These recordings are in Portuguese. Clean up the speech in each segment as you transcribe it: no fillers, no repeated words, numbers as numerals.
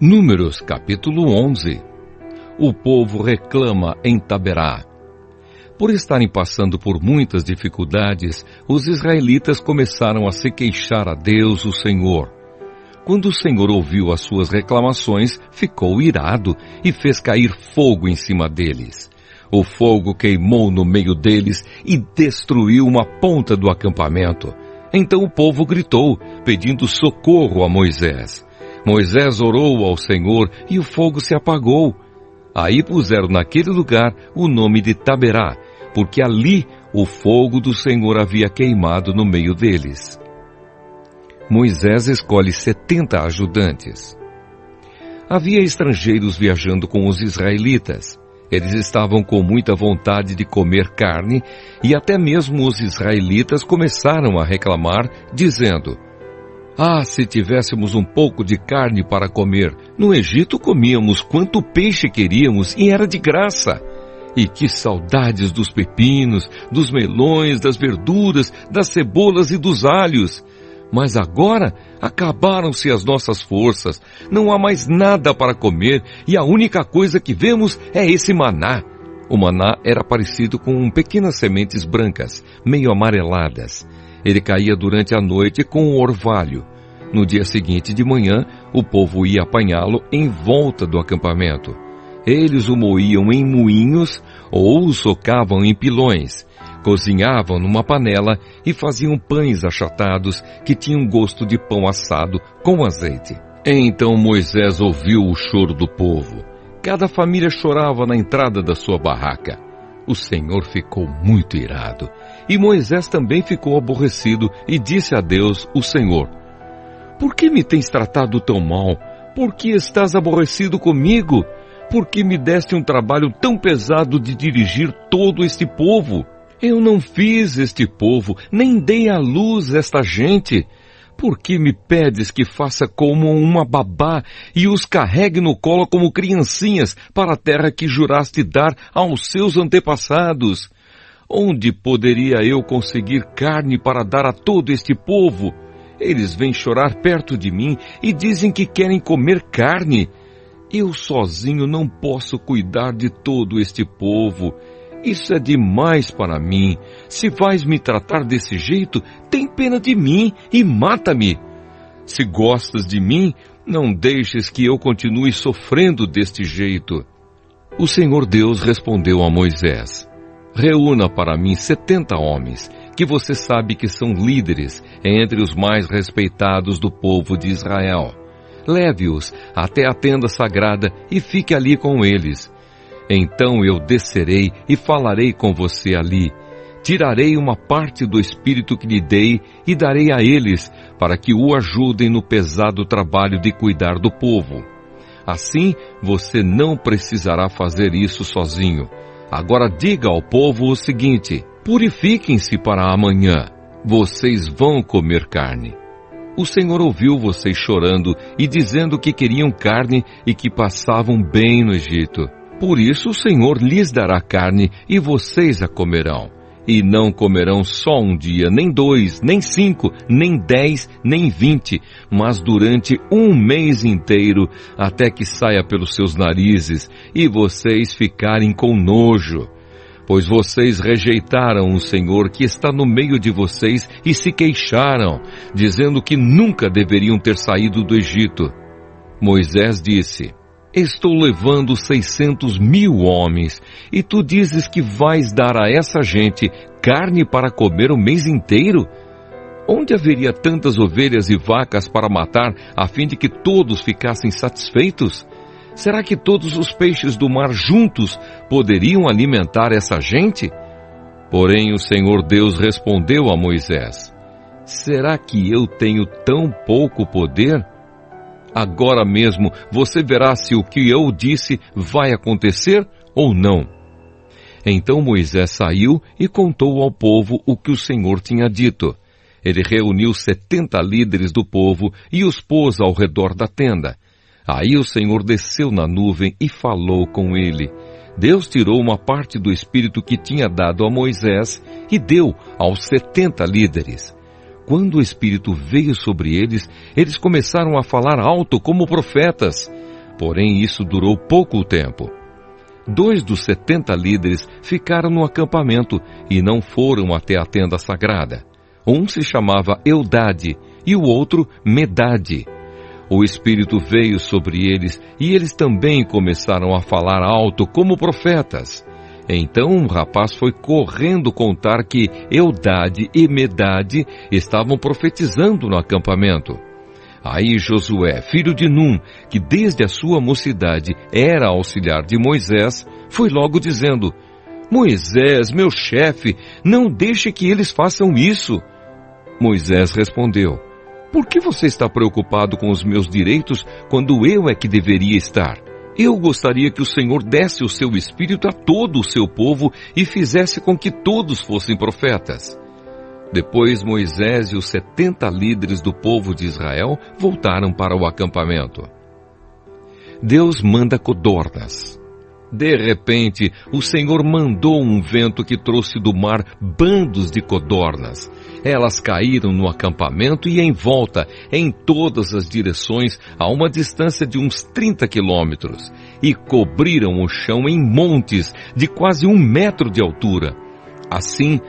Números capítulo 11. O povo reclama em Taberá. Por estarem passando por muitas dificuldades, os israelitas começaram a se queixar a Deus, o Senhor. Quando o Senhor ouviu as suas reclamações, ficou irado e fez cair fogo em cima deles. O fogo queimou no meio deles e destruiu uma ponta do acampamento. Então o povo gritou, pedindo socorro a Moisés. Moisés orou ao Senhor e o fogo se apagou. Aí puseram naquele lugar o nome de Taberá, porque ali o fogo do Senhor havia queimado no meio deles. Moisés escolhe 70 ajudantes. Havia estrangeiros viajando com os israelitas. Eles estavam com muita vontade de comer carne e até mesmo os israelitas começaram a reclamar, dizendo: "Ah, se tivéssemos um pouco de carne para comer! No Egito comíamos quanto peixe queríamos e era de graça. E que saudades dos pepinos, dos melões, das verduras, das cebolas e dos alhos! Mas agora acabaram-se as nossas forças, não há mais nada para comer e a única coisa que vemos é esse maná." O maná era parecido com pequenas sementes brancas, meio amareladas. Ele caía durante a noite com o orvalho. No dia seguinte de manhã, o povo ia apanhá-lo em volta do acampamento. Eles o moíam em moinhos ou o socavam em pilões. Cozinhavam numa panela e faziam pães achatados que tinham gosto de pão assado com azeite. Então Moisés ouviu o choro do povo. Cada família chorava na entrada da sua barraca. O Senhor ficou muito irado. E Moisés também ficou aborrecido e disse a Deus, o Senhor: "Por que me tens tratado tão mal? Por que estás aborrecido comigo? Por que me deste um trabalho tão pesado de dirigir todo este povo? Eu não fiz este povo, nem dei à luz esta gente. Por que me pedes que faça como uma babá e os carregue no colo como criancinhas para a terra que juraste dar aos seus antepassados? Onde poderia eu conseguir carne para dar a todo este povo? Eles vêm chorar perto de mim e dizem que querem comer carne. Eu sozinho não posso cuidar de todo este povo. Isso é demais para mim. Se vais me tratar desse jeito, tem pena de mim e mata-me. Se gostas de mim, não deixes que eu continue sofrendo deste jeito." O Senhor Deus respondeu a Moisés: "Reúna para mim 70 homens, que você sabe que são líderes entre os mais respeitados do povo de Israel. Leve-os até a tenda sagrada e fique ali com eles. Então eu descerei e falarei com você ali. Tirarei uma parte do espírito que lhe dei e darei a eles, para que o ajudem no pesado trabalho de cuidar do povo. Assim você não precisará fazer isso sozinho. Agora diga ao povo o seguinte: purifiquem-se para amanhã. Vocês vão comer carne." O Senhor ouviu vocês chorando e dizendo que queriam carne e que passavam bem no Egito. Por isso o Senhor lhes dará carne e vocês a comerão. E não comerão só um dia, nem 2, nem 5, nem 10, nem 20, mas durante um mês inteiro, até que saia pelos seus narizes e vocês ficarem com nojo. Pois vocês rejeitaram o Senhor que está no meio de vocês e se queixaram, dizendo que nunca deveriam ter saído do Egito. Moisés disse: "Estou levando 600.000 homens, e tu dizes que vais dar a essa gente carne para comer o mês inteiro? Onde haveria tantas ovelhas e vacas para matar, a fim de que todos ficassem satisfeitos? Será que todos os peixes do mar juntos poderiam alimentar essa gente?" Porém o Senhor Deus respondeu a Moisés: "Será que eu tenho tão pouco poder? Agora mesmo você verá se o que eu disse vai acontecer ou não." Então Moisés saiu e contou ao povo o que o Senhor tinha dito. Ele reuniu 70 líderes do povo e os pôs ao redor da tenda. Aí o Senhor desceu na nuvem e falou com ele. Deus tirou uma parte do espírito que tinha dado a Moisés e deu aos 70 líderes. Quando o Espírito veio sobre eles, eles começaram a falar alto como profetas. Porém, isso durou pouco tempo. 2 dos 70 líderes ficaram no acampamento e não foram até a tenda sagrada. Um se chamava Eldade e o outro Medade. O Espírito veio sobre eles e eles também começaram a falar alto como profetas. Então um rapaz foi correndo contar que Eldade e Medade estavam profetizando no acampamento. Aí Josué, filho de Num, que desde a sua mocidade era auxiliar de Moisés, foi logo dizendo: Moisés, meu chefe, não deixe que eles façam isso. Moisés respondeu: Por que você está preocupado com os meus direitos quando eu é que deveria estar? Eu gostaria que o Senhor desse o seu espírito a todo o seu povo e fizesse com que todos fossem profetas. Depois Moisés e os 70 líderes do povo de Israel voltaram para o acampamento. Deus manda codornas. De repente, o Senhor mandou um vento que trouxe do mar bandos de codornas. Elas caíram no acampamento e em volta, em todas as direções, a uma distância de uns 30 quilômetros, e cobriram o chão em montes de quase 1 metro de altura. Assim,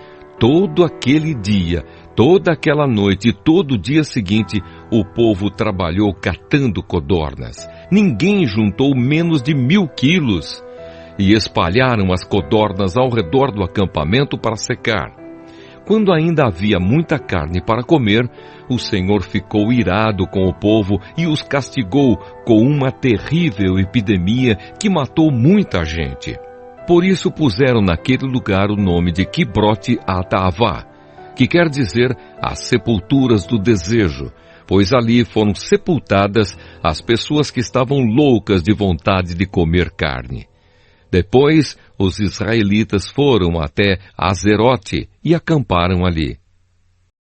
todo aquele dia, toda aquela noite e todo o dia seguinte, o povo trabalhou catando codornas. Ninguém juntou menos de 1.000 quilos. E espalharam as codornas ao redor do acampamento para secar. Quando ainda havia muita carne para comer, o Senhor ficou irado com o povo e os castigou com uma terrível epidemia que matou muita gente. Por isso puseram naquele lugar o nome de Quibrote Ataavá, que quer dizer as sepulturas do desejo, pois ali foram sepultadas as pessoas que estavam loucas de vontade de comer carne. Depois, os israelitas foram até Azerote e acamparam ali.